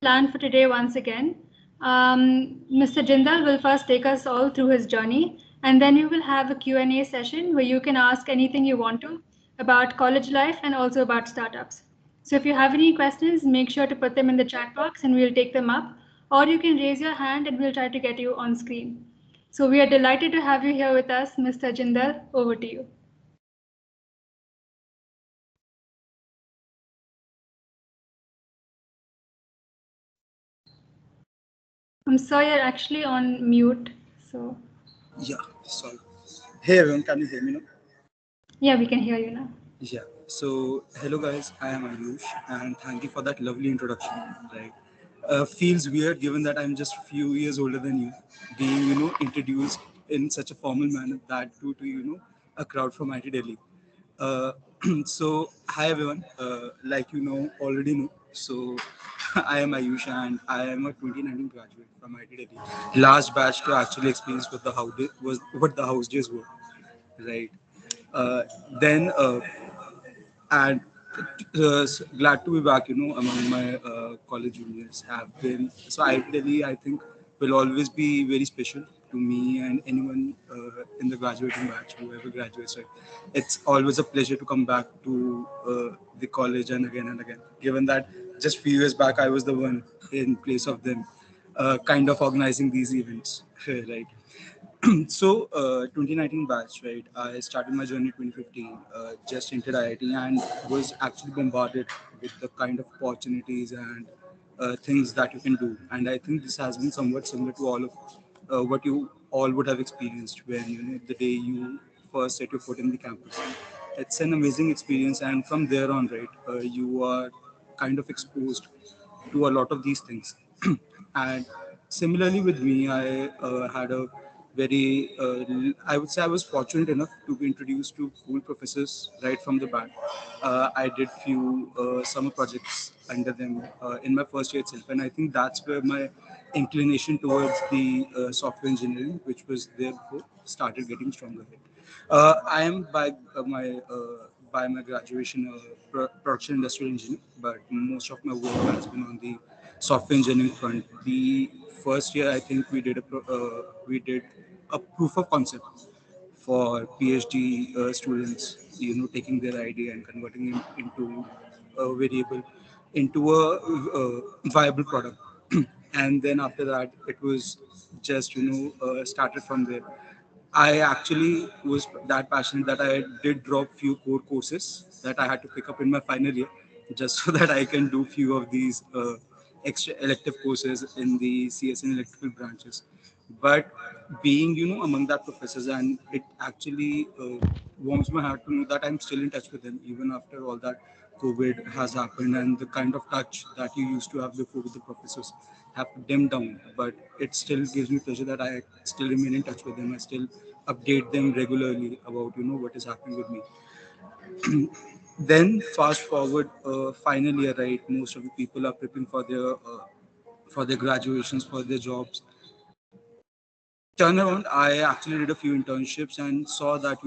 Plan for today once again. Mr. Jindal will first take us all through his journey, and then we will have a Q&A session where you can ask anything you want to about college life and also about startups. So if you have any questions, make sure to put them in the chat box and we'll take them up, or you can raise your hand and we'll try to get you on screen. So we are delighted to have you here with us, Mr. Jindal. Over to you. I'm sorry, you're actually on mute. So Yeah, sorry. Hey everyone, can you hear me now? yeah, we can hear you now. Yeah. So hello guys, I am Ayush, and thank you for that lovely introduction. Right. Feels weird given that I'm just a few years older than you, being introduced in such a formal manner, that too to a crowd from IT Delhi. Uh, so hi everyone, like already know. So I am Ayush, and I am a 2019 graduate from IT Delhi, last batch to actually experience what the house days were. Right. Uh, then and glad to be back. Among my college juniors have been. So ideally, I think will always be very special to me and anyone in the graduating batch, whoever graduates. Right, it's always a pleasure to come back to the college and again and again. Given that just few years back, I was the one in place of them, kind of organizing these events. Right. So 2019 batch, right? I started my journey 2015, just entered IIT and was actually bombarded with the kind of opportunities and things that you can do. And I think this has been somewhat similar to all of what you all would have experienced when the day you first set your foot in the campus. It's an amazing experience, and from there on, right, you are kind of exposed to a lot of these things. And similarly with me, I had a I would say I was fortunate enough to be introduced to cool professors right from the bat. I did few summer projects under them in my first year itself, and I think that's where my inclination towards the software engineering, which was there before, started getting stronger. I am by my graduation production industrial engineer, but most of my work has been on the software engineering front. The first year, I think we did a proof of concept for PhD students, taking their idea and converting it into a variable, into a viable product. And then after that, it was just started from there. I actually was that passionate that I did drop few core courses that I had to pick up in my final year, just so that I can do few of these extra elective courses in the CS and electrical branches. But being among that professors, and it actually warms my heart to know that I'm still in touch with them even after all that COVID has happened, and the kind of touch that you used to have before with the professors have dimmed down. But it still gives me pleasure that I still remain in touch with them. I still update them regularly about what is happening with me. Then fast forward, final year, right? Most of the people are prepping for their graduations, for their jobs. Turn around, I actually did a few internships and saw that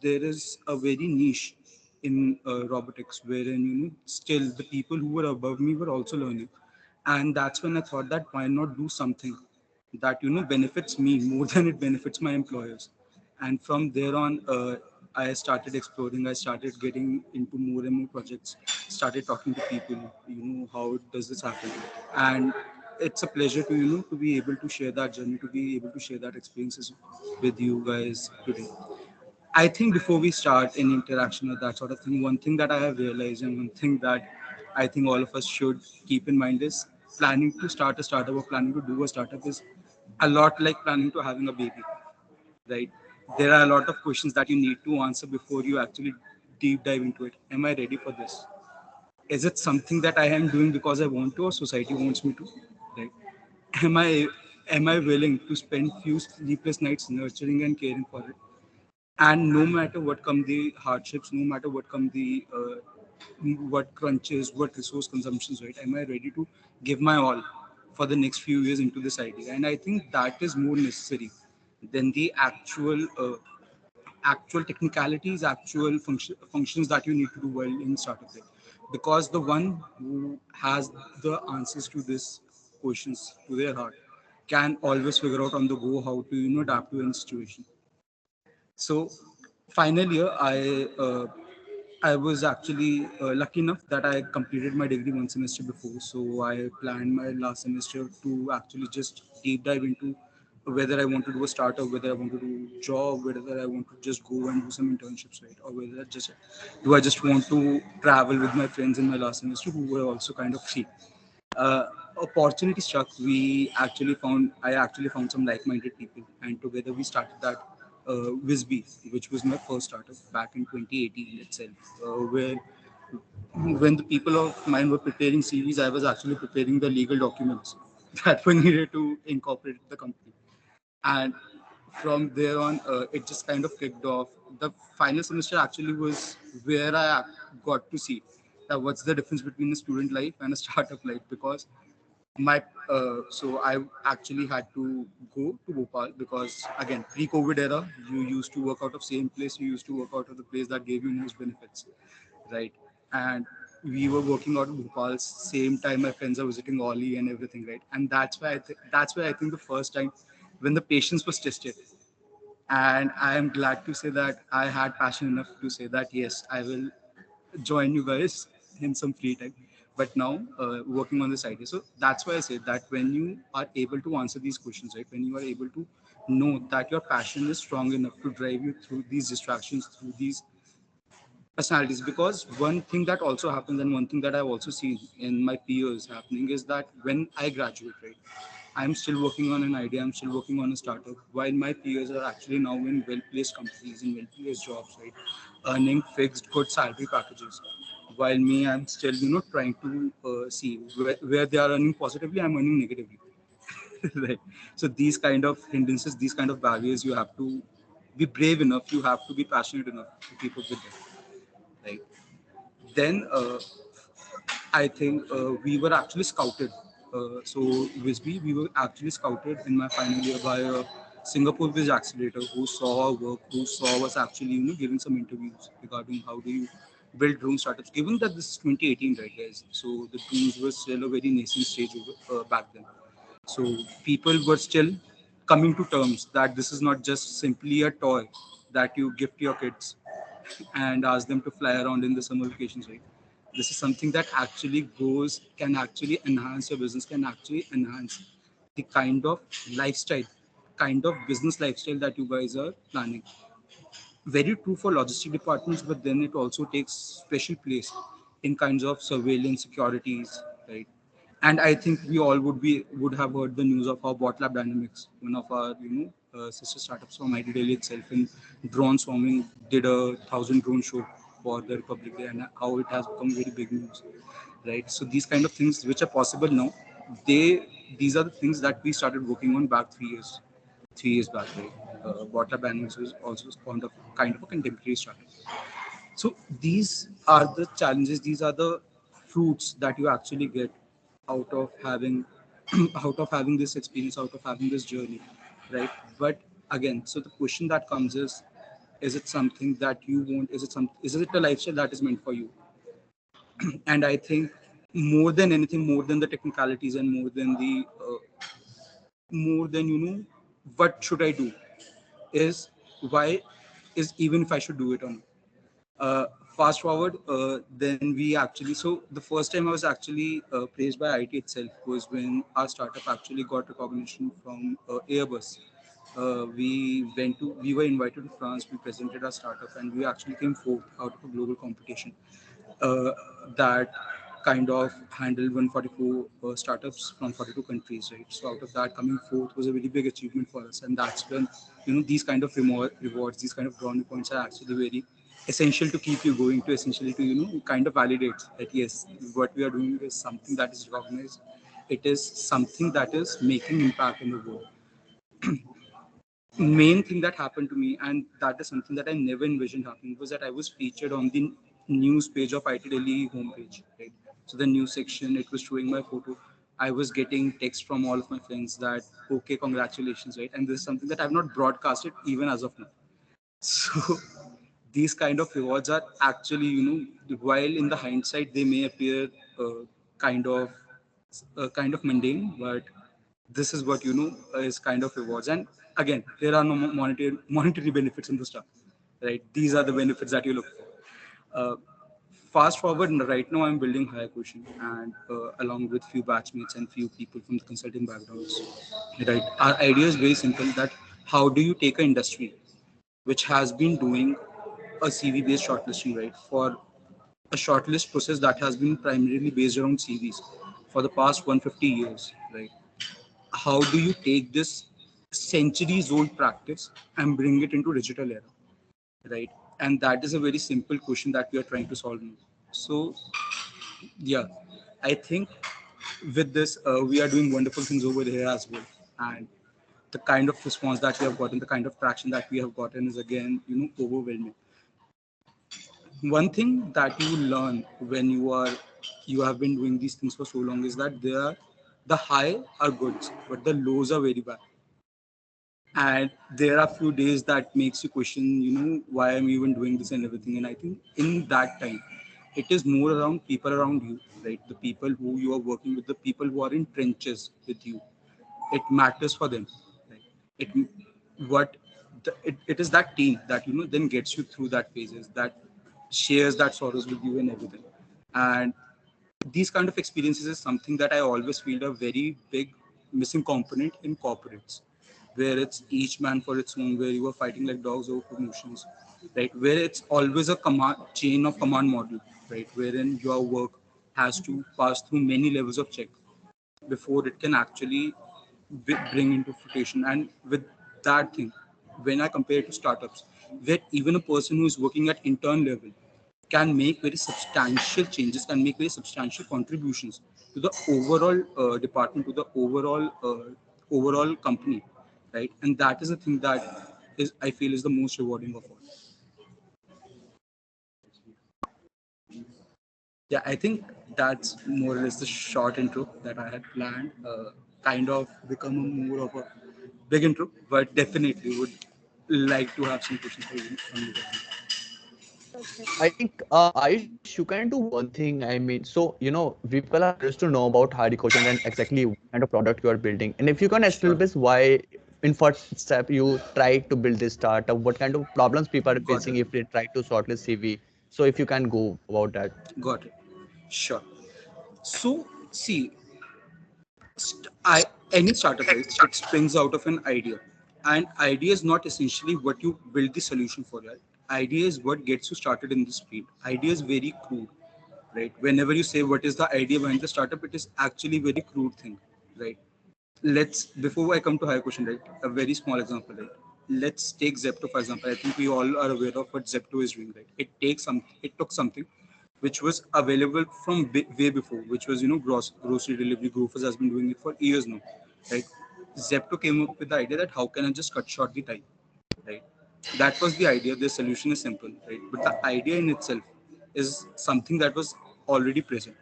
there is a very niche in robotics, wherein still the people who were above me were also learning. And that's when I thought that why not do something that benefits me more than it benefits my employers. And from there on, I started exploring. I started getting into more and more projects, started talking to people, how does this happen. And it's a pleasure to to be able to share that journey, to be able to share that experiences with you guys today. I think before we start any interaction or that sort of thing, one thing that I have realized, and one thing that I think all of us should keep in mind, is planning to start a startup or planning to do a startup is a lot like planning to having a baby, right? There are a lot of questions that you need to answer before you actually deep dive into it. Am I ready for this? Is it something that I am doing because I want to or society wants me to? Right? Am I am I willing to spend few sleepless nights nurturing and caring for it? And no matter what come the hardships, no matter what come the what crunches, what resource consumptions, right? Am I ready to give my all for the next few years into this idea? And I think that is more necessary than the actual technicalities, actual functions that you need to do well in startup life. because the one who has the answers to this questions to their heart can always figure out on the go how to adapt to any situation. So final year, I was actually lucky enough that I completed my degree one semester before. So I planned my last semester to actually just deep dive into whether I want to do a startup, whether I want to do job, whether I want to just go and do some internships, right? Or whether I just want to travel with my friends in my last semester who were also kind of free. uh, Opportunity struck. I actually found some like-minded people, and together we started that Wisby, which was my first startup back in 2018 itself, where when the people of mine were preparing CVs, I was actually preparing the legal documents that were needed to incorporate the company. And from there on, it just kind of kicked off. The final semester actually was where I got to see that what's the difference between a student life and a startup life, because my so I actually had to go to Bhopal because again pre-COVID era, you used to work out of same place, you used to work out of the place that gave you most benefits, right? And we were working out of Bhopal same time my friends are visiting Oli and everything, right? And that's where I think the first time when the patience was tested, and I am glad to say that I had passion enough to say that yes, I will join you guys in some free time. But now working on this idea, so that's why I say that when you are able to answer these questions, right, when you are able to know that your passion is strong enough to drive you through these distractions, through these personalities, because one thing that also happens and one thing that I've also seen in my peers happening is that when I graduate, right, I'm still working on an idea, I'm still working on a startup, while my peers are actually now in well-placed companies, in well-placed jobs, right, earning fixed good salary packages, while me, I'm still trying to see where they are earning positively, I'm earning negatively. Right. So these kind of hindrances, these kind of barriers, you have to be brave enough, you have to be passionate enough to keep up with them, right? Then I think we were actually scouted. So Wisby, we were actually scouted in my final year by a Singapore-based accelerator who saw our work, who saw us actually, giving some interviews regarding how do you build drone startups. Given that this is 2018, right, guys? So the drones were still a very nascent stage back then. So people were still coming to terms that this is not just simply a toy that you gift your kids and ask them to fly around in the summer vacations, right? This is something that actually can actually enhance your business, can actually enhance the kind of lifestyle, kind of business lifestyle that you guys are planning. Very true for logistic departments, but then it also takes special place in kinds of surveillance securities, right? And I think we all would have heard the news of how Botlab Dynamics, one of our sister startups from IT Delhi itself, in drone swarming, did 1,000 drone show for the Republic Day, and how it has become very big news, right? So these kind of things which are possible now, these are the things that we started working on back 3 years back, right? Botlab Dynamics was also kind of a contemporary startup. So these are the challenges, these are the fruits that you actually get out of having out of having this experience, out of having this journey, right? But again, so the question that comes is it something that you want? Is it a lifestyle that is meant for you? And I think more than anything, more than the technicalities and more than what should I do, is why is even if I should do it or not. uh, Fast forward, then we actually, so the first time I was actually praised by IT itself was when our startup actually got recognition from Airbus. We were invited to France, we presented our startup, and we actually came fourth out of a global competition uh, that kind of handled 144 startups from 42 countries, right? So out of that, coming fourth was a really big achievement for us, and that's when these kind of rewards, these kind of brownie points are actually very essential to keep you going, to essentially to kind of validate that yes, what we are doing is something that is recognized. It is something that is making impact in the world. Main thing that happened to me, and that is something that I never envisioned happening, was that I was featured on the news page of IT Delhi homepage. Right, so the news section, it was showing my photo. I was getting texts from all of my friends that okay, congratulations, right? And this is something that I've not broadcasted even as of now. So these kind of rewards are actually, while in the hindsight they may appear uh, kind of kind of mundane, but this is what is kind of rewards. And again, there are no monetary benefits in the stuff, right? These are the benefits that you look for. uh, Fast forward, right now I'm building higher question, and along with few batchmates and few people from the consulting backgrounds, right? Our idea is very simple, that how do you take an industry which has been doing a CV based shortlisting, right, for a shortlist process that has been primarily based around CVs for the past 150 years, right? How do you take this centuries old practice and bring it into digital era, right? And that is a very simple question that we are trying to solve now. So yeah, I think with this we are doing wonderful things over here as well. And the kind of response that we have gotten, the kind of traction that we have gotten is again, overwhelming. One thing that you learn when you have been doing these things for so long is that the high are good, but the lows are very bad. And there are few days that makes you question, why I'm even doing this and everything. And I think in that time, it is more around people around you, right? The people who you are working with, the people who are in trenches with you. It matters for them, right? It what it is that team that then gets you through that phases, that shares that sorrows with you and everything. And these kind of experiences is something that I always feel a very big missing component in corporates, where it's each man for its own, where you are fighting like dogs over promotions, right? Where it's always a command chain of command model, right? Wherein your work has to pass through many levels of check before it can actually bring into fruition. And with that thing, when I compare it to startups, where even a person who is working at intern level can make very substantial changes, can make very substantial contributions to the overall department, to the overall company, right? And that is the thing that is, I feel, is the most rewarding of all. Yeah, I think that's more or less the short intro that I had planned. Kind of become a more of a big intro, but definitely would like to have some questions for you from you guys. I think, Ayush, you can do one thing. I mean, so, people are curious to know about Hardy Quotient and exactly what kind of product you are building. And if you can Sure. explain us why, in first step, you try to build this startup, what kind of problems people are Got facing it. if they try to shortlist CV. So if you can go about that. Got it. Sure. So, see, I any startup, right? It springs out of an idea, and idea is not essentially what you build the solution for. Right? Idea is what gets you started in this field. Idea is very crude, right? Whenever you say what is the idea behind the startup, it is actually very crude thing, right? Let's, before I come to higher question, right? A very small example, right? Let's take Zepto for example. I think we all are aware of what Zepto is doing, right? It took something which was available from way before, which was grocery delivery. Grofers has been doing it for years now, right? Zepto came up with the idea that how can I just cut short the time, right? That was the idea. The solution is simple, right? But the idea in itself is something that was already present,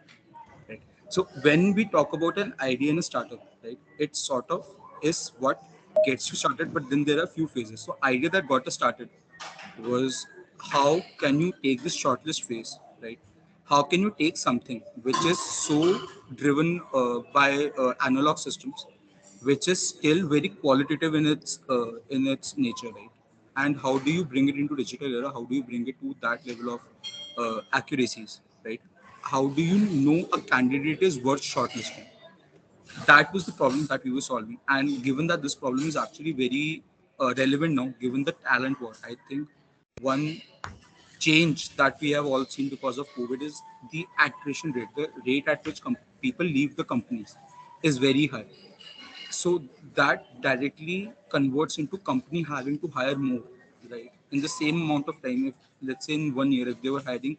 right? So when we talk about an idea in a startup, right, it sort of is what gets you started, but then there are few phases. So idea that got us started was, how can you take this shortlist phase, right? How can you take something which is so driven by analog systems, which is still very qualitative in its nature, right? And how do you bring it into digital era? How do you bring it to that level of accuracies, right? How do you know a candidate is worth shortlisting? That was the problem that we were solving. And given that this problem is actually very relevant now, given the talent war, I think one change that we have all seen because of COVID is the attrition rate. The rate at which people leave the companies is very high. So that directly converts into company having to hire more, right? In the same amount of time, if let's say in 1 year, if they were hiring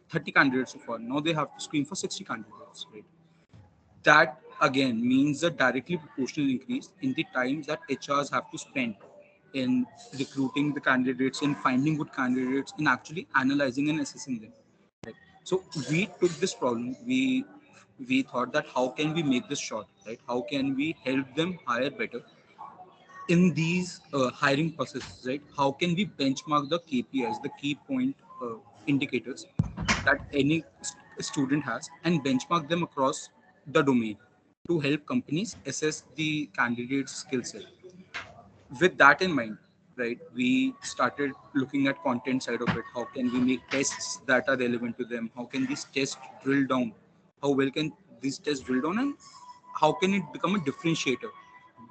30 candidates so far, now they have to screen for 60 candidates, right? That again means a directly proportional increase in the times that HRs have to spend in recruiting the candidates, in finding good candidates, in actually analyzing and assessing them. Right? So we took this problem. We thought that how can we make this short, right? How can we help them hire better? in these hiring processes, right? How can we benchmark the KPIs, the key point indicators that any student has, and benchmark them across the domain to help companies assess the candidate's skill set. With that in mind, right, we started looking at content side of it. How can we make tests that are relevant to them? How can these tests drill down? How well can these tests drill down, and how can it become a differentiator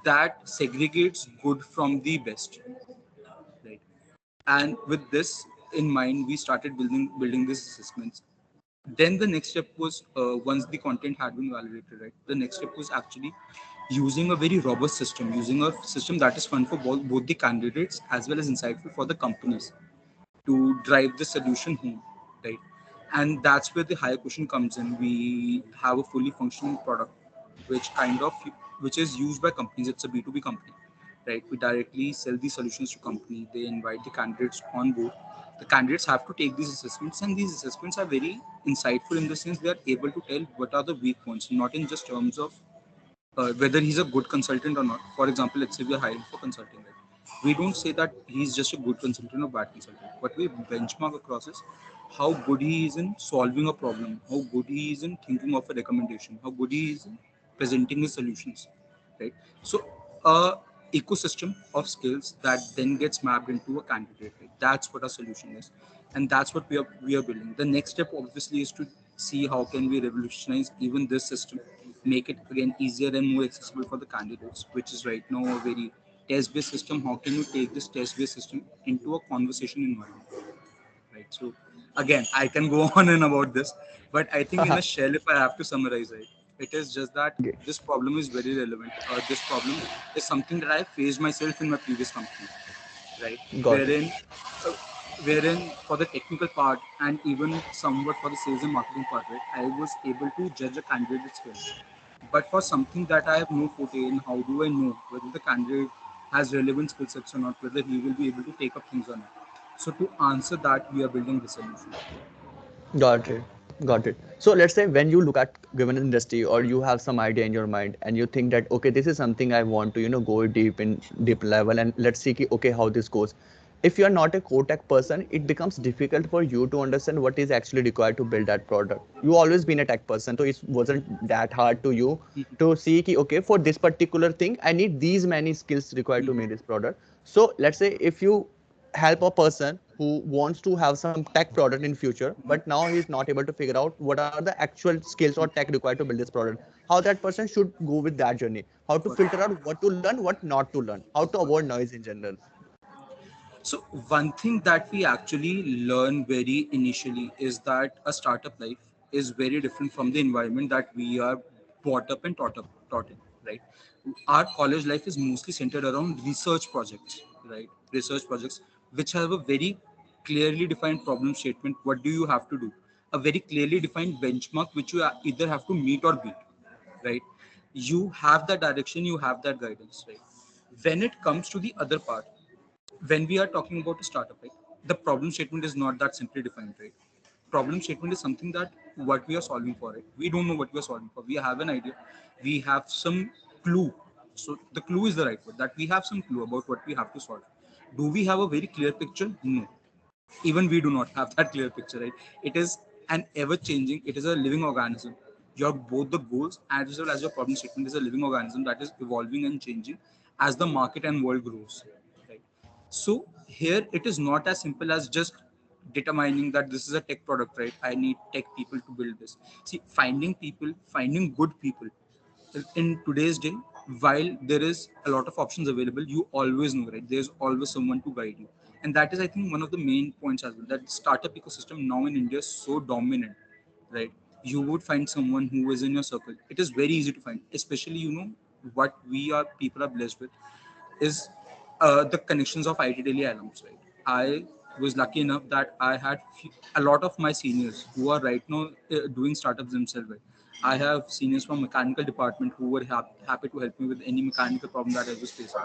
that segregates good from the best, right? And with this in mind, we started building these assessments. Then the next step was, once the content had been validated, right, the next step was actually using a very robust system, using a system that is fun for both the candidates as well as insightful for the companies to drive the solution home, right? And that's where the higher question comes in. We have a fully functioning product, which kind of which is used by companies. It's a B2B company, right? We directly sell these solutions to company. They invite the candidates on board. The candidates have to take these assessments, and these assessments are very insightful in the sense they are able to tell what are the weak points, not in just terms of whether he's a good consultant or not. For example, let's say we are hiring for consulting, right? We don't say that he's just a good consultant or bad consultant. What we benchmark across is how good he is in solving a problem, how good he is in thinking of a recommendation, how good he is in presenting his solutions, right? So, a ecosystem of skills that then gets mapped into a candidate. Right? That's what our solution is, and that's what we are building. The next step, obviously, is to see how can we revolutionize even this system, make it again easier and more accessible for the candidates, which is right now a very test-based system. How can you take this test-based system into a conversation environment, right? So again, I can go on and about this, but I think in a shell, if I have to summarize, right, it is just that Okay, this problem is very relevant. This problem is something that I faced myself in my previous company, right? got it. Wherein, uh, wherein for the technical part and even somewhat for the sales and marketing part, right, I was able to judge a candidate's skill. But for something that I have no forte in, how do I know whether the candidate has relevant skill sets or not, whether he will be able to take up things or not? So to answer that, we are building the solution. Got it. Got it. So let's say when you look at given industry or you have some idea in your mind and you think that okay, this is something I want to, go deep in deep level and let's see okay how this goes. If you are not a core tech person, it becomes difficult for you to understand what is actually required to build that product. You always been a tech person, so it wasn't that hard to you to see okay, for this particular thing, I need these many skills required to make this product. So let's say if you help a person who wants to have some tech product in future but now he's not able to figure out what are the actual skills or tech required to build this product, how that person should go with that journey, how to filter out what to learn, what not to learn, how to avoid noise in general. So one thing that we actually learn very initially is that a startup life is very different from the environment that we are brought up and taught in, right? Our college life is mostly centered around research projects, right? Research projects which have a very clearly defined problem statement. What do you have to do? A very clearly defined benchmark which you either have to meet or beat, right? You have that direction, you have that guidance, right? When it comes to the other part, when we are talking about a startup, right, the problem statement is not that simply defined, right? Problem statement is something that what we are solving for, right? We don't know what we are solving for. We have an idea, we have some clue. So the clue is the right word, that we have some clue about what we have to solve. Do we have a very clear picture? No, even we do not have that clear picture, right? It is an ever changing, it is a living organism. Your both the goals as well as your problem statement is a living organism that is evolving and changing as the market and world grows, right? So here it is not as simple as just determining that this is a tech product, right? I need tech people to build this. See, finding people, finding good people in today's day, while there is a lot of options available, you always know, right, there's always someone to guide you. And that is, I think, one of the main points as well, that startup ecosystem now in India is so dominant, right? You would find someone who is in your circle. It is very easy to find, especially, what we are people are blessed with is the connections of IT Daily alums, right? I was lucky enough that I had a lot of my seniors who are right now doing startups themselves. Right? I have seniors from mechanical department who were happy to help me with any mechanical problem that I was facing.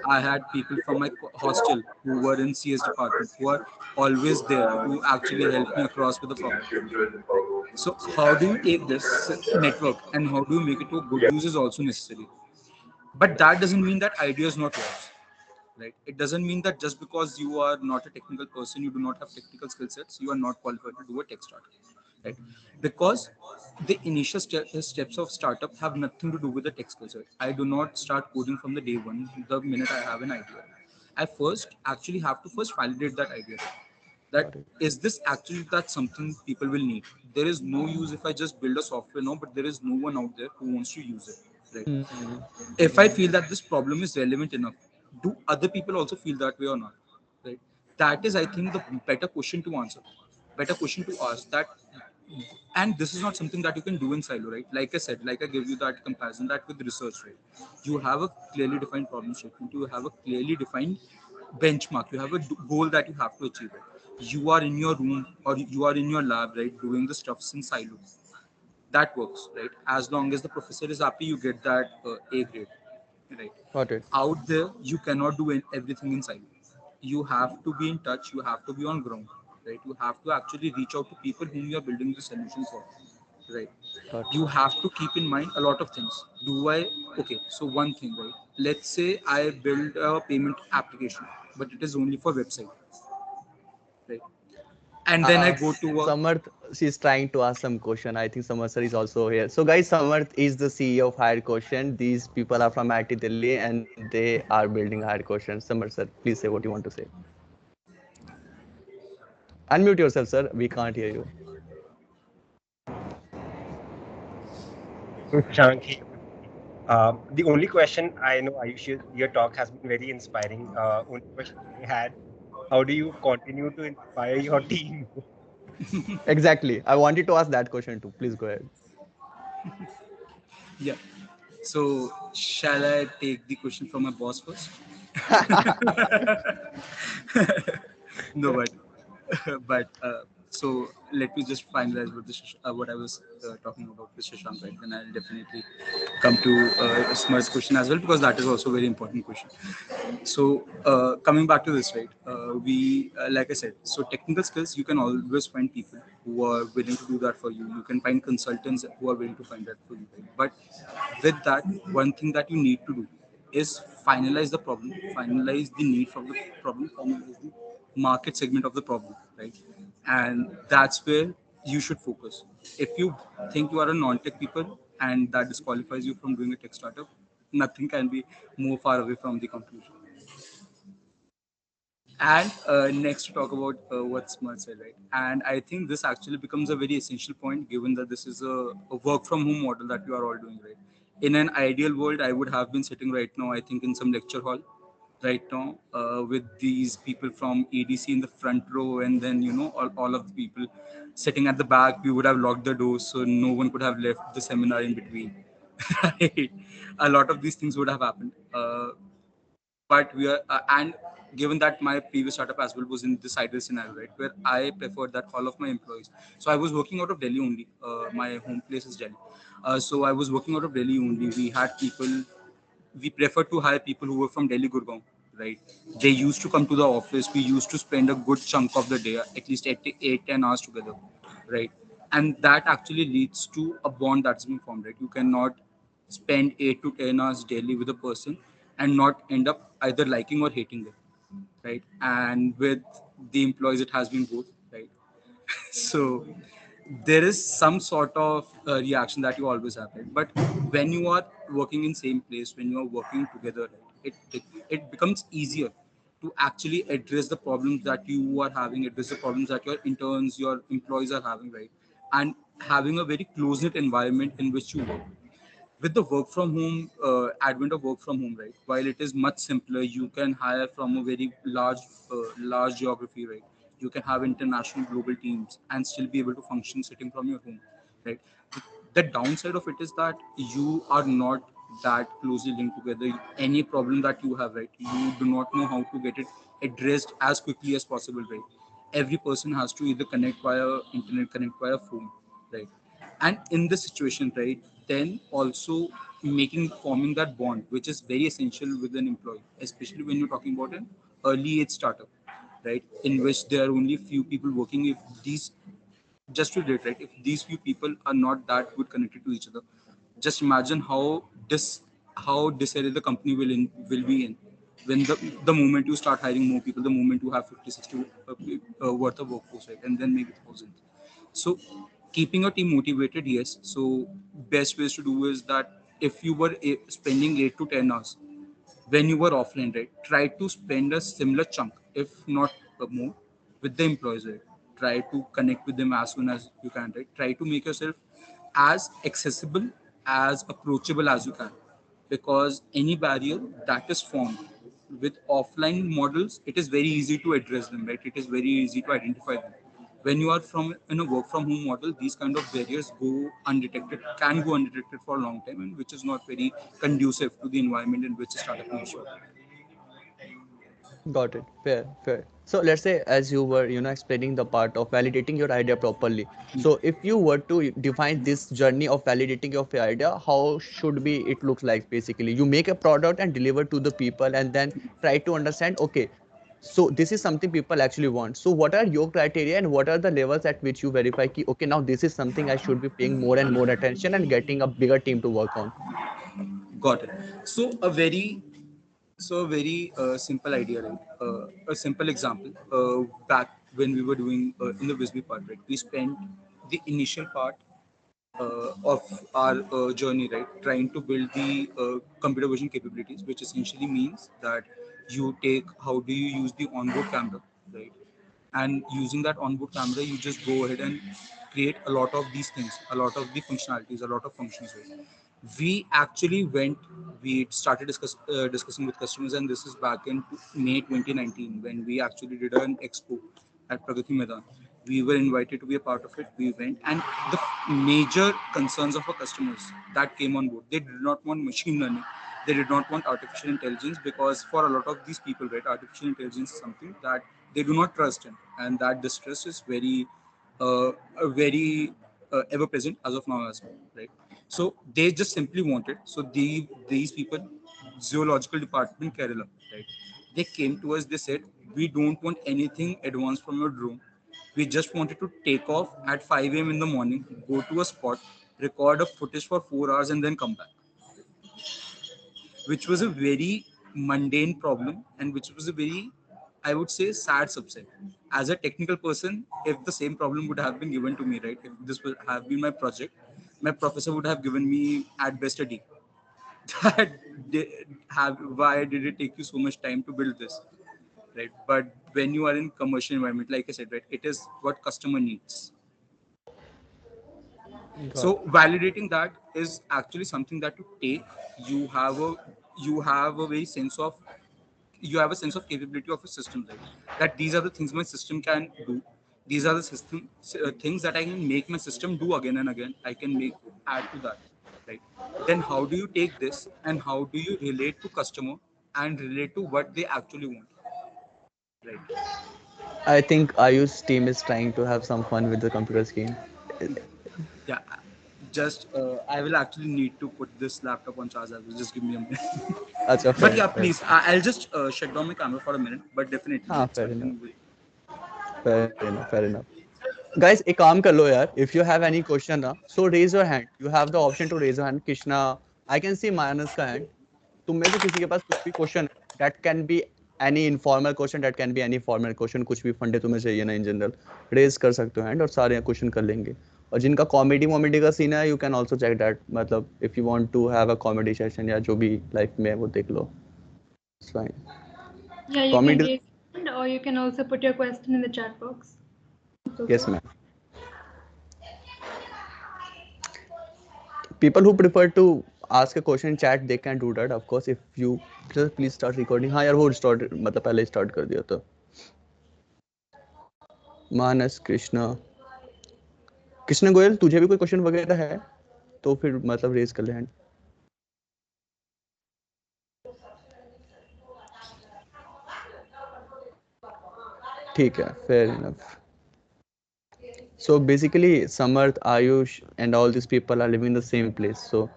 I had people from my hostel who were in CS department who are always there to actually help me across with the problem. Right? So how do you take this network and how do you make it to a good use is also necessary. But that doesn't mean that idea is not yours. right? It doesn't mean that just because you are not a technical person, you do not have technical skill sets, you are not qualified to do a tech startup, right? Because the initial steps of startup have nothing to do with the tech skill set. I do not start coding from the day one, the minute I have an idea. I first actually have to first validate that idea, that Got it. is this actually that something people will need. There is no use if I just build a software now, but there is no one out there who wants to use it, right? Hmm. If I feel that this problem is relevant enough, do other people also feel that way or not? Right? That is, I think, the better question to answer, better question to ask. That, and this is not something that you can do in silo, right? Like I said, like I give you that comparison, that with research, right? You have a clearly defined problem statement, you have a clearly defined benchmark, you have a goal that you have to achieve. Right? You are in your room or you are in your lab, right, doing the stuffs in silo. That works, right? As long as the professor is happy, you get that A grade, right? Got it. Out there, you cannot do everything in silo. You have to be in touch, you have to be on ground, right? You have to actually reach out to people whom you are building the solution for, right? Got it. You have to keep in mind a lot of things. Do I, okay, so one thing, right? Let's say I build a payment application, but it is only for website, right? And then I go to a, Samarth, she's trying to ask some question. I think Samarth sir is also here. So guys, Samarth is the CEO of Hired Question. These people are from IT Delhi and they are building Hired Question. Samarth sir, please say what you want to say. Unmute yourself, sir. We can't hear you. Shank, hey everybody. The only question I know, Ayush, your talk has been very inspiring. Only question I had, how do you continue to inspire your team? Exactly. I wanted to ask that question too. Please go ahead. yeah. So shall I take the question from my boss first? No, but so let me just finalize with what I was talking about with Shashank, right? Then I'll definitely come to Smart's question as well, because that is also a very important question. So coming back to this, right? We like I said, so technical skills, you can always find people who are willing to do that for you. You can find consultants who are willing to find that for you, right? But with that, one thing that you need to do is finalize the problem, finalize the need from the problem, finalize the market segment of the problem, right? And that's where you should focus. If you think you are a non-tech people and that disqualifies you from doing a tech startup, nothing can be more far away from the conclusion. And next to talk about what Smart said, right? And I think this actually becomes a very essential point, given that this is a work from home model that you are all doing, right? In an ideal world, I would have been sitting right now, I think, in some lecture hall right now with these people from ADC in the front row, and then, all of the people sitting at the back. We would have locked the doors so no one could have left the seminar in between. Right? A lot of these things would have happened. But we are and given that my previous startup as well was in this ideal scenario, right, where I preferred that all of my employees, so I was working out of Delhi only. My home place is Delhi. So I was working out of Delhi only. We had people, we preferred to hire people who were from Delhi, Gurgaon, right? They used to come to the office. We used to spend a good chunk of the day, at least 10 hours together, right? And that actually leads to a bond that's been formed, right? You cannot spend 8 to 10 hours daily with a person and not end up either liking or hating them, right? And with the employees, it has been both, right? So there is some sort of reaction that you always have, right? But when you are working in same place, when you are working together, right, it becomes easier to actually address the problems that you are having, address the problems that your interns, your employees are having, right? And having a very close knit environment in which you work. With the work from home, advent of work from home, right, while it is much simpler, you can hire from a very large geography, right? You can have international global teams and still be able to function sitting from your home, right? The downside of it is that you are not that closely linked together. Any problem that you have, right, you do not know how to get it addressed as quickly as possible, right? Every person has to either connect via internet, connect via phone, right? And in this situation, right, then also forming that bond, which is very essential with an employee, especially when you're talking about an early age startup, right, in which there are only few people working. If these Just to reiterate, if these few people are not that good connected to each other, just imagine how disarray the company will be in, When the moment you start hiring more people, the moment you have 50, 60 worth of workforce, right, and then maybe thousands. So keeping your team motivated, yes. So best ways to do is that if you were spending 8 to 10 hours when you were offline, right, try to spend a similar chunk, if not more, with the employees, right. Try to connect with them as soon as you can, right. Try to make yourself as accessible, as approachable as you can, because any barrier that is formed with offline models, it is very easy to address them, right. It is very easy to identify them. When you are from in a work from home model, these kind of barriers can go undetected for a long time, and which is not very conducive to the environment in which a startup needs to operate. Got it. Fair, fair. So let's say as you were, explaining the part of validating your idea properly. So if you were to define this journey of validating your idea, how should be it looks like basically? You make a product and deliver to the people and then try to understand, okay, so this is something people actually want. So what are your criteria and what are the levels at which you verify ki, okay, now this is something I should be paying more and more attention and getting a bigger team to work on. Got it. So a very simple idea, right? A simple example. Back when we were doing in the Wisby part, right? We spent the initial part of our journey, right? Trying to build the computer vision capabilities, which essentially means that you take how do you use the onboard camera, right? And using that onboard camera, you just go ahead and create a lot of these things, a lot of the functionalities, a lot of functions. Right? We actually we started discussing with customers, and this is back in May 2019 when we actually did an expo at Pragati Maidan. We were invited to be a part of it. We went, and the major concerns of our customers that came on board, they did not want machine learning, they did not want artificial intelligence, because for a lot of these people, right, artificial intelligence is something that they do not trust in, and that distrust is very ever present as of now as well, right. So they just simply wanted, so these people, zoological department Kerala, right, they came to us, they said, we don't want anything advanced from your drone, we just wanted to take off at 5 a.m. in the morning, go to a spot, record a footage for 4 hours, and then come back, which was a very mundane problem, and which was a very, I would say, sad subset. As a technical person, if the same problem would have been given to me, right, if this would have been my project, my professor would have given me at best a D. That why did it take you so much time to build this, right? But when you are in commercial environment, like I said, right, it is what customer needs. Got So validating that is actually something that you take. You have a you have a very sense of you have a sense of capability of a system, right? That these are the things my system can do. These are the things that I can make my system do again and again. I can make add to that, right? Then how do you take this and how do you relate to customer and relate to what they actually want, right? I think Ayush's team is trying to have some fun with the computer screen. Yeah. Just I will actually need to put this laptop on charge. Just give me a minute. Acha, But fair, yeah, fair. please, I'll just shut down my camera for a minute. But definitely, हाँ let's fair enough, continue with. fair enough, fair enough. Guys, एक काम कर लो यार. If you have any question ना, so raise your hand. You have the option to raise your hand. Krishna, I can see Manas का hand. तुम में से किसी के पास कुछ भी क्वेश्चन है, that can be any informal question, that can be any formal question, कुछ भी फंडे तुम्हें चाहिए ना इन जनरल, रेज कर सकते हो हैंड और सारे क्वेश्चन कर लेंगे. और जिनका कॉमेडी वॉमेडी का सीन है, you can also check that, मतलब if you want to have a comedy session या जो भी लाइफ में है, वो देख लो. It's fine. Yeah, you can comedy. raise your hand or you can also put your question in the chat box. So yes far. Ma'am. People who prefer to ask a question in chat, they can do that, of course. If you just please start recording. हाँ यार, वो start मतलब पहले start कर दिया था. मानस, कृष्णा, कृष्ण गोयल, तुझे भी कोई क्वेश्चन वगैरह है तो फिर मतलब रेज कर ले हैंड. ठीक है, fair enough. So basically, Samarth, Ayush, and all these people are living in the same place. So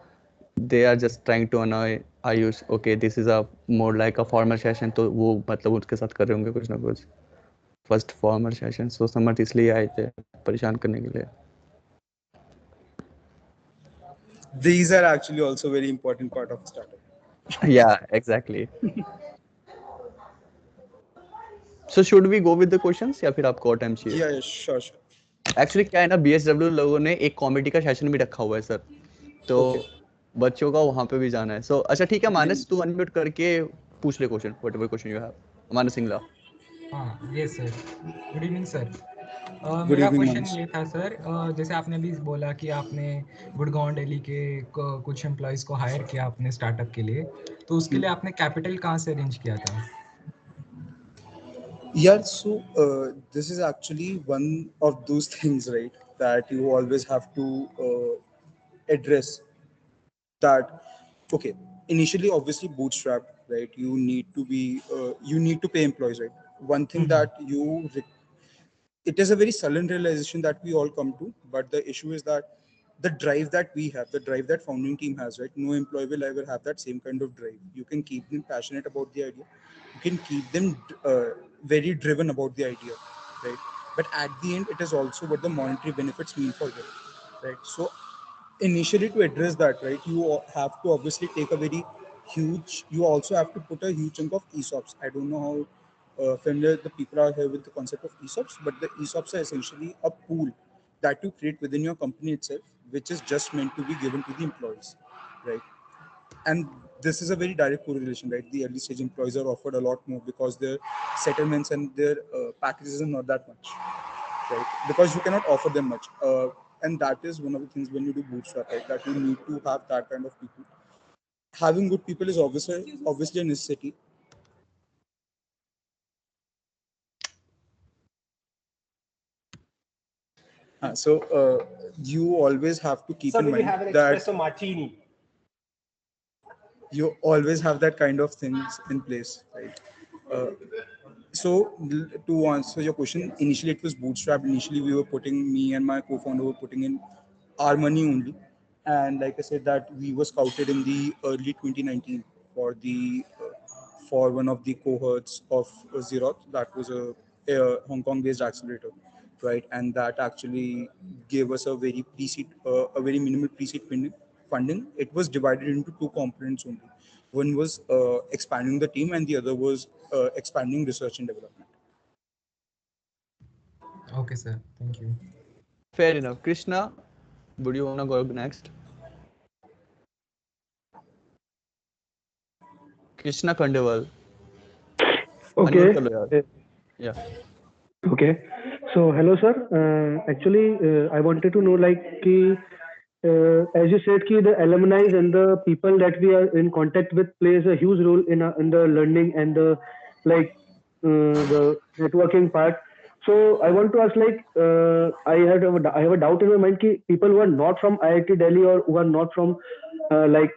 they are just trying to annoy Ayush. Okay, this is a more like a formal session. तो वो मतलब उसके साथ कर रहे होंगे कुछ ना कुछ. First formal session. So Samarth इसलिए आए थे परेशान करने के लिए. These are actually also very important part of startup. Yeah, exactly. So should we go with the questions या फिर आपको और टाइम चाहिए? Yeah, yeah, sure, sure. Actually क्या है ना, BSW लोगों ने एक कॉमेडी का सेशन भी रखा हुआ है सर, तो Okay. बच्चों का वहाँ पे भी जाना है. सो अच्छा ठीक है, We मानस can. तू अनम्यूट करके पूछ ले question, whatever question you have. Manas Singla. हाँ ये sir. Good evening sir. Good मेरा evening, क्वेश्चन Manas. ये था सर, जैसे आपने अभी बोला कि आपने गुड़गांव दिल्ली के कुछ एम्प्लॉयज़ को हायर किया अपने स्टार्टअप के लिए, तो उसके लिए आपने कैपिटल कहाँ से अरेंज किया था? Yeah, so this is actually one of those things, right? That you always have to address. That okay. Initially, obviously, bootstrapped, right? You need to pay employees, right? One thing that it is a very sullen realization that we all come to, but the issue is that the drive that we have, the drive that founding team has, right? No employee will ever have that same kind of drive. You can keep them passionate about the idea, you can keep them very driven about the idea, right? But at the end, it is also what the monetary benefits mean for them, right? So initially, to address that, right, you have to obviously take a very huge, you also have to put a huge chunk of ESOPs. I don't know how familiar the people are here with the concept of ESOPs, but the ESOPs are essentially a pool that you create within your company itself, which is just meant to be given to the employees, right? And this is a very direct correlation, right? The early stage employees are offered a lot more because their settlements and their packages are not that much, right? Because you cannot offer them much. And that is one of the things when you do bootstrap, right? That you need to have that kind of people. Having good people is obviously a necessity. So you always have to keep So in do you mind have an that espresso martini? you always have that kind of things in place, right? Uh, so to answer your question, initially it was bootstrap. Initially we were putting, me and my co-founder were putting in our money only, and like I said, that we were scouted in the early 2019 for the for one of the cohorts of Xerox. That was a Hong Kong based accelerator, right? And that actually gave us a very pre-seed, a very minimal pre-seed funding. It was divided into two components only. One was expanding the team, and the other was expanding research and development. Okay sir, thank you. Fair enough. Krishna, would you wanna go next? Krishna Khandeval. Okay. Unmute कर लो यार. Yeah. Okay. So hello sir. Actually, I wanted to know like ki, as you said ki the alumni and the people that we are in contact with plays a huge role in the learning and the like the networking part. So I want to ask like I have a doubt in my mind ki people who are not from IIT Delhi or who are not from like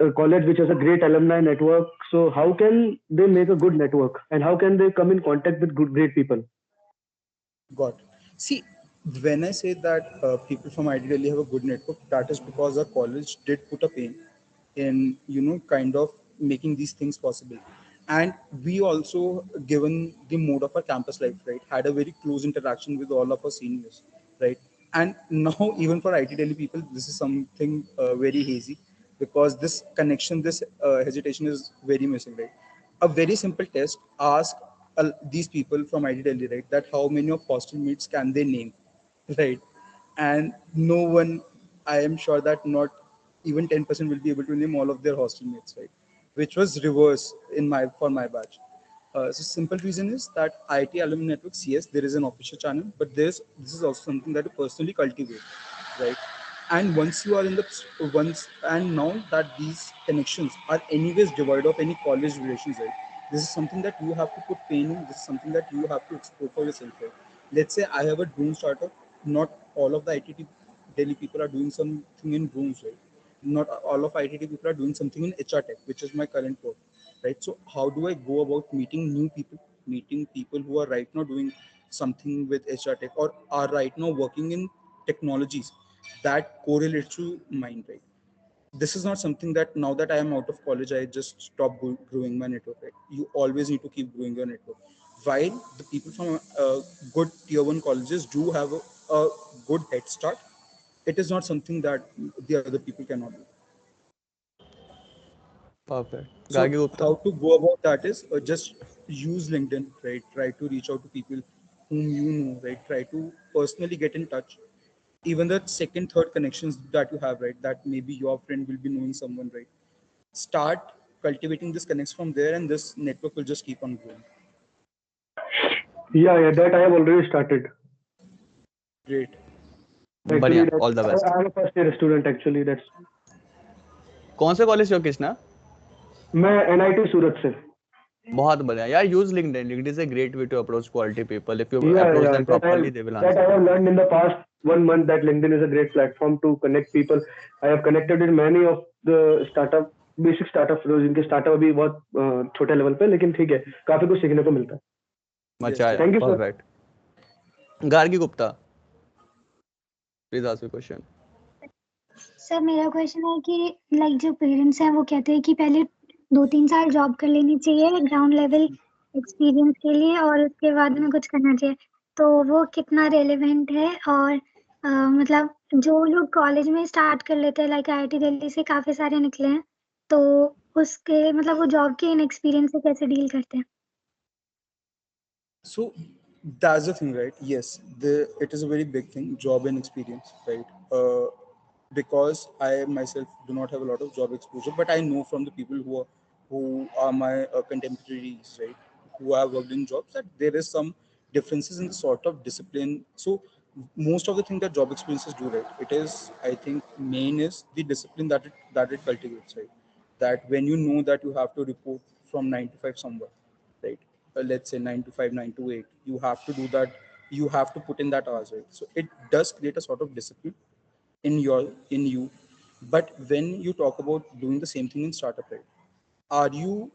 a college which has a great alumni network. So how can they make a good network and how can they come in contact with great people? Got it. See, when I say that people from IIT Delhi have a good network, that is because our college did put a pain in, kind of making these things possible. And we also, given the mode of our campus life, right, had a very close interaction with all of our seniors, right? And now, even for IIT Delhi people, this is something very hazy because this connection, this hesitation is very missing, right? A very simple test, ask these people from IT Delhi, right, that how many of hostel mates can they name, right? And no one, I am sure that not even 10% will be able to name all of their hostel mates, right? Which was reverse in my for my batch. So simple reason is that IT alumni networks, yes, there is an official channel, but this is also something that you personally cultivate, right? And once you are in the once and now that these connections are anyways devoid of any college relations, right? This is something that you have to put pain in. This is something that you have to explore for yourself, right? Let's say I have a drone startup. Not all of the ITT Delhi people are doing something in drones, right? Not all of ITT people are doing something in HR tech, which is my current work, right? So how do I go about meeting new people, meeting people who are right now doing something with HR tech or are right now working in technologies that correlates to mine, right? This is not something that now that I am out of college, I just stop growing my network, right? You always need to keep growing your network. While the people from good tier one colleges do have a good head start, it is not something that the other people cannot do. Perfect. So Gagi Gupta. how to go about that is just use LinkedIn, right? Try to reach out to people whom you know, right? Try to personally get in touch. Even the second, third connections that you have, right? That maybe your friend will be knowing someone, right? Start cultivating this connects from there, and this network will just keep on growing. Yeah, yeah, that I have already started. Great. Actually, बढ़िया, that all the best. I am a first year student. Actually, that's कौन से college से हो कृष्णा? मैं NIT सूरत से. बहुत बढ़िया यार, use LinkedIn. LinkedIn is a great way to approach quality people. If you Yeah, approach yeah, them properly they will that I answer. have learned in the past 1 month that LinkedIn is a great platform to connect people. I have connected with many of the startup basic startup जिनके startup अभी बहुत छोटे level पे, लेकिन ठीक है, काफी कुछ सीखने को मिलता है. मचा यार, Thank you, sir. Perfect. Gargi Gupta, please ask your question. Sir मेरा क्वेश्चन है कि लाइक जो पेरेंट्स हैं वो कहते हैं कि पहले 2-3 साल जॉब कर लेनी चाहिए ग्राउंड लेवल एक्सपीरियंस के लिए और उसके बाद में कुछ करना चाहिए, तो वो कितना रेलेवेंट है? और मतलब जो लोग कॉलेज में स्टार्ट कर लेते हैं, लाइक IIT दिल्ली से काफी सारे निकले हैं, तो उसके मतलब वो जॉब के इनएक्सपीरियंस से कैसे डील करते हैं? So that's the thing, right? Yes, it is a very big thing, job and experience, right? Because I myself do not have a lot of job exposure, but I know from the people who are my contemporaries, right, who have worked in jobs, that there is some differences in the sort of discipline. So most of the thing that job experiences do, right, it is, I think, main is the discipline that it cultivates, right? That when you know that you have to report from 9 to 5 somewhere, right? Let's say 9 to 5, 9 to 8, you have to do that. You have to put in that hours, right? So it does create a sort of discipline in you. But when you talk about doing the same thing in startup, right? Are you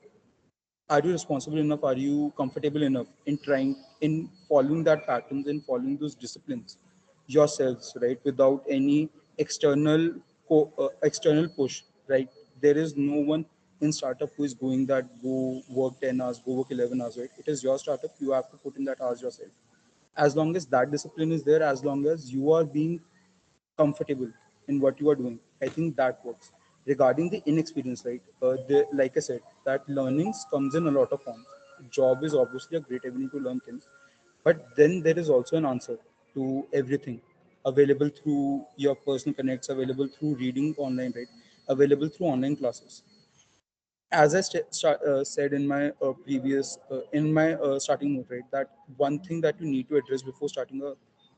are you responsible enough? Are you comfortable enough in trying in following that patterns and following those disciplines yourselves, right? Without any external push, right? There is no one in startup who is going that go work 10 hours, go work 11 hours, right? It is your startup. You have to put in that hours yourself. As long as that discipline is there, as long as you are being comfortable in what you are doing, I think that works. Regarding the inexperience, right? Like I said, that learnings comes in a lot of forms. Job is obviously a great avenue to learn things, but then there is also an answer to everything available through your personal connects, available through reading online, right? Available through online classes. As I said in my starting note, right, that one thing that you need to address before starting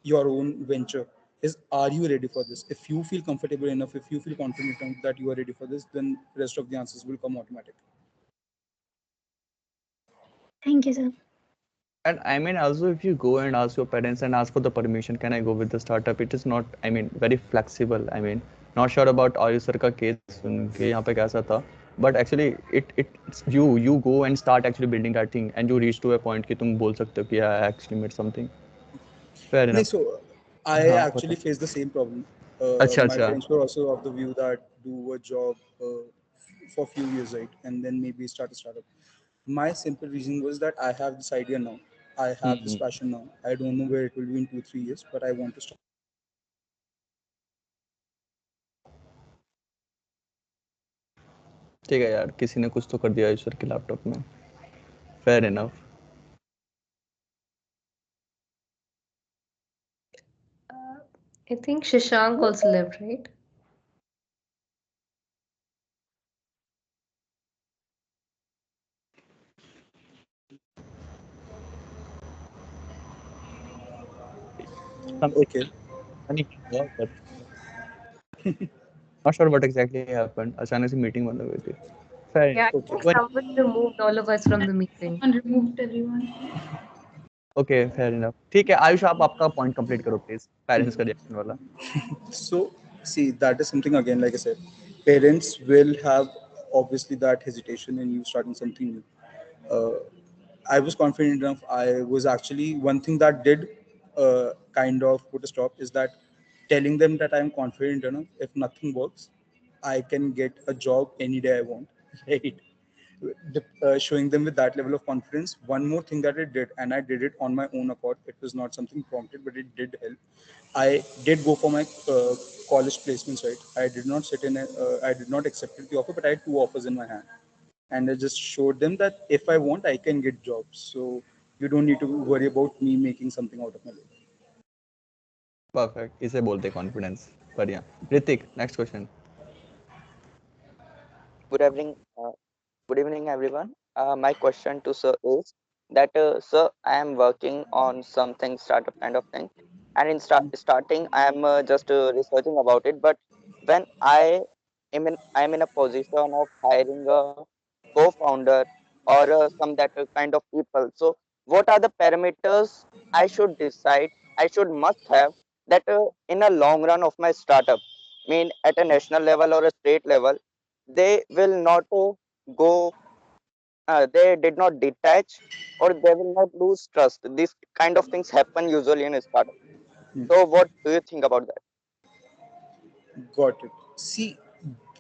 your own venture is, are you ready for this? If you feel comfortable enough, if you feel confident enough that you are ready for this, then rest of the answers will come automatic. Thank you, sir. And I mean, also, if you go and ask your parents and ask for the permission, can I go with the startup? It is not, I mean, very flexible. I mean, not sure about Ayush sir का case सुन के यहाँ पे कैसा था, but actually, it's you go and start actually building that thing, and you reach to a point कि तुम बोल सकते हो कि I actually made something. Fair No, enough. so I हाँ actually बताओ. faced the same problem. अच्छा My अच्छा. parents were also of the view that do a job for a few years, right, and then maybe start a startup. My simple reason was that I have this idea now. I have this hmm. passion now. I don't know where it will be in 2 3 years, but I want to start. ठीक है यार, किसी ने कुछ तो कर दिया ईश्वर के लैपटॉप में. Fair enough. I think Shashank also left, right? Something Okay. funny हुआ, but not sure what exactly happened. अचानक से मीटिंग बंद हो गई थी. Fair Yeah, enough. I Okay. think someone removed all of us from the meeting. Someone removed everyone. Okay, fair enough. ठीक है, आयुष आप आपका पॉइंट कंप्लीट करो प्लीज, पेरेंट्स का रिएक्शन वाला. So, see, that is something again, like I said, parents will have obviously that hesitation in you starting something new. Uh, I was confident enough. I was actually one thing that did kind of put a stop is that telling them that I'm confident enough. If nothing works, I can get a job any day I want. Right? Showing them with that level of confidence. One more thing that it did, and I did it on my own accord. It was not something prompted, but it did help. I did go for my college placements. Right, I did not sit in. I did not accept the offer, but I had two offers in my hand. and I just showed them that if I want, I can get jobs. So you don't need to worry about me making something out of my life. Perfect. इसे बोलते confidence. बढ़िया. Ritik, next question. Good evening. Good evening, everyone. My question to sir is that, sir, I am working on something startup kind of thing, and in starting, I am just researching about it. But when I am in a position of hiring a co-founder or some that kind of people. So, what are the parameters I should decide? I should must have that in a long run of my startup, mean at a national level or a state level, they will not go they did not detach or they will not lose trust. These kind of things happen usually in a startup. Hmm. So what do you think about that? Got it. See,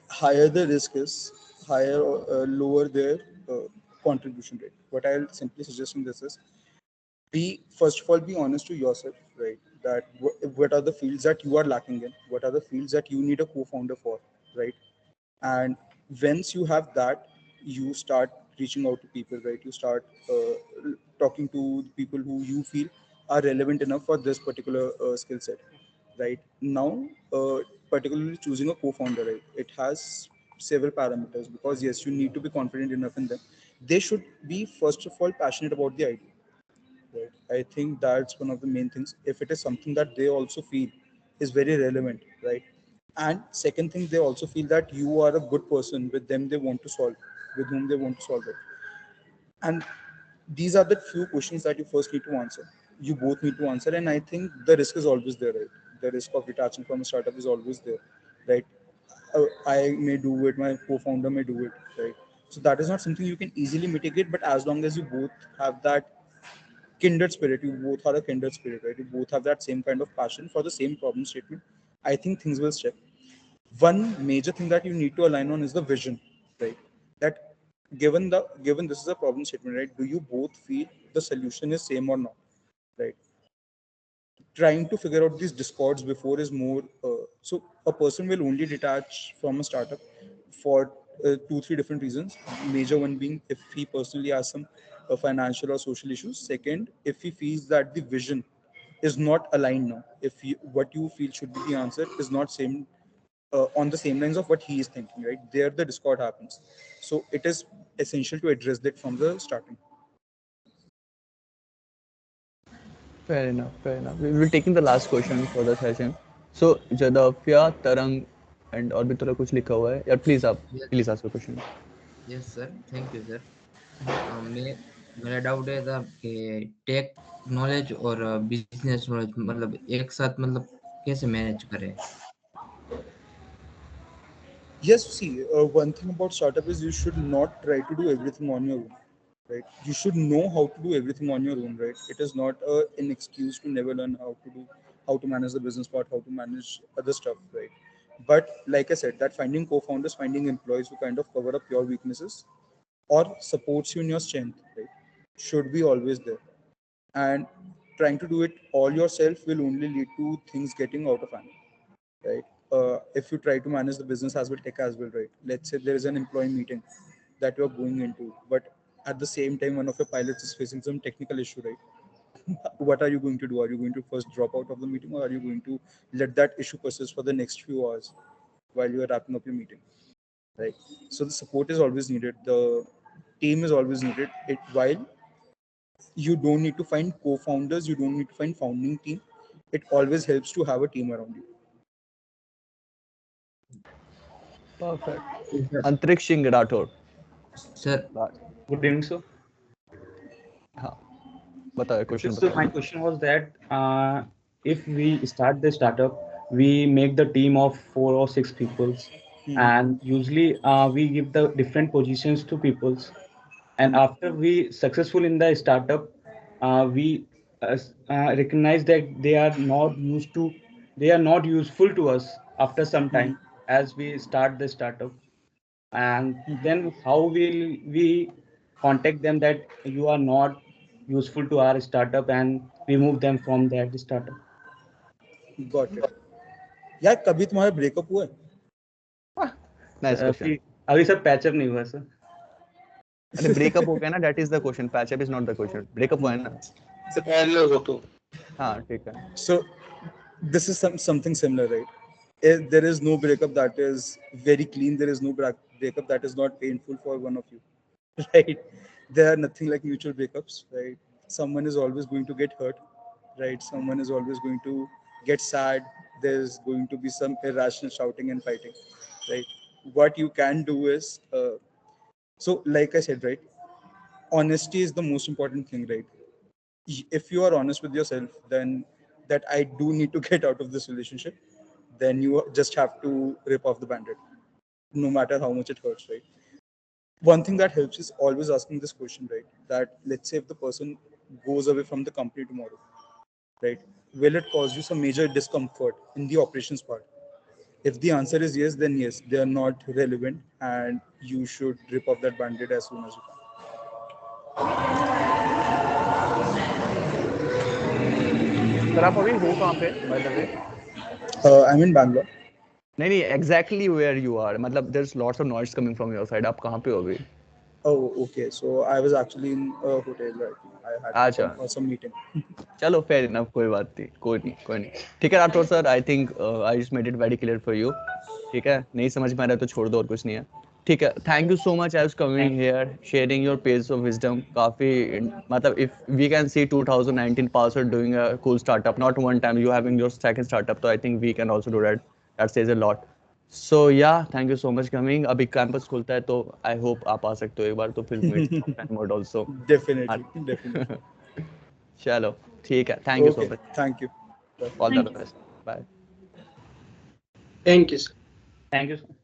higher the risk is, higher lower their uh, contribution rate. What I'll simply suggest in this is, be first of all be honest to yourself, right? That what are the fields that you are lacking in, what are the fields that you need a co-founder for, right? And once you have that, you start reaching out to people, right? You start talking to the people who you feel are relevant enough for this particular skill set, right? Now, particularly choosing a co-founder, right, it has several parameters, because yes, you need to be confident enough in them. They should be first of all passionate about the idea, right? I think that's one of the main things. If it is something that they also feel is very relevant, right? And second thing, they also feel that you are a good person with them, they want to solve, with whom they want to solve it. And these are the few questions that you first need to answer. You both need to answer, and I think the risk is always there, right? The risk of detaching from a startup is always there, right? I may do it, my co-founder may do it, right? So that is not something you can easily mitigate, but as long as you both have that kindred spirit, you both are a kindred spirit, right? You both have that same kind of passion for the same problem statement. I think things will stick. One major thing that you need to align on is the vision, right? That given this is a problem statement, right? Do you both feel the solution is same or not, right? Trying to figure out these discords before is more so a person will only detach from a startup for two three different reasons. Major one being if he personally has some financial or social issues. Second, if he feels that the vision is not aligned now, if what you feel should be the answer is not same on the same lines of what he is thinking, right? There the discord happens. So it is essential to address that from the starting. Fair enough. Fair enough. We will be taking the last question for the session. So जदफिया तरंग and और भी थोड़ा कुछ लिखा हुआ है यार, please आप Yes, please ask question. yes, sir. Thank you, sir. मैं मेरा डाउट है था कि टेक नॉलेज और बिजनेस नॉलेज मतलब एक साथ मतलब कैसे मैनेज करें. Yes, see, one thing about startup is you should not try to do everything on your own, right? You should know how to do everything on your own, right? It is not an excuse to never learn how to manage the business part, how to manage other stuff, right? But like I said, that finding co-founders, finding employees who kind of cover up your weaknesses or supports you in your strength, right, should be always there. And trying to do it all yourself will only lead to things getting out of hand, right? If you try to manage the business as well, tech as well, right? Let's say there is an employee meeting that you're going into, but at the same time, one of your pilots is facing some technical issue, right? What are you going to do? Are you going to first drop out of the meeting, or are you going to let that issue persist for the next few hours while you are wrapping up your meeting, right? So the support is always needed. The team is always needed. While you don't need to find co-founders, you don't need to find founding team. It always helps to have a team around you. Perfect. Yes, sir. अंतरिक्ष Singh Rathore. Sir, Good evening, sir. हाँ, बताओ question So my बताओ. question was that if we start the startup, we make the team of 4 or 6 people, and usually we give the different positions to peoples. And after we successful in the startup, we recognize that they are not useful to us after some time as we start the startup. And then how will we contact them that you are not useful to our startup and remove them from that startup? Got it. यार कभी तुम्हारा breakup हुआ है? Nice question. अभी सब patch up नहीं हुआ sir. अरे ब्रेकअप हो गया ना, that is the question, patchup is not the question, breakup हुआ है ना। हाँ ठीक है। So this is something similar, right? There is no breakup that is very clean. There is no breakup that is not painful for one of you, right? There are nothing like mutual breakups, right? Someone is always going to get hurt, right? Someone is always going to get sad. There's going to be some irrational shouting and fighting, right? What you can do is, so like I said, right? Honesty is the most important thing, right? If you are honest with yourself, then that I do need to get out of this relationship, then you just have to rip off the band-aid, no matter how much it hurts, right? One thing that helps is always asking this question, right? That let's say if the person goes away from the company tomorrow, right? Will it cause you some major discomfort in the operations part? If the answer is yes, then yes, they are not relevant, and you should rip off that band-aid as soon as you can. Sir आप अभी हो कहाँ पे by the way? I'm in Bangalore. नहीं नहीं, exactly where you are, मतलब there is lots of noise coming from your side, आप कहाँ पे हो अभी? Oh, okay. So I was actually in a hotel right now. I had to अच्छा come for some meeting. चलो fair enough, कोई बात नहीं, कोई नहीं ठीक है Rathore sir, I think I just made it very clear for you. ठीक है, नहीं समझ में आ रहा है तो छोड़ दो, और कुछ नहीं है। ठीक है, thank you so much as coming here, sharing your page of wisdom. काफी मतलब if we can see 2019 pass out doing a cool startup, not one time, you having your second startup, तो I think we can also do that, that says a lot. So ya thank you so much coming. अभी campus खुलता है तो I hope आप आ सकते हो एक बार, तो फिर meet offline mode also. Definitely. चलो ठीक है, thank you so Okay. Much, Thank you. All the Thank you. Best, bye. Thank you, sir. Thank you.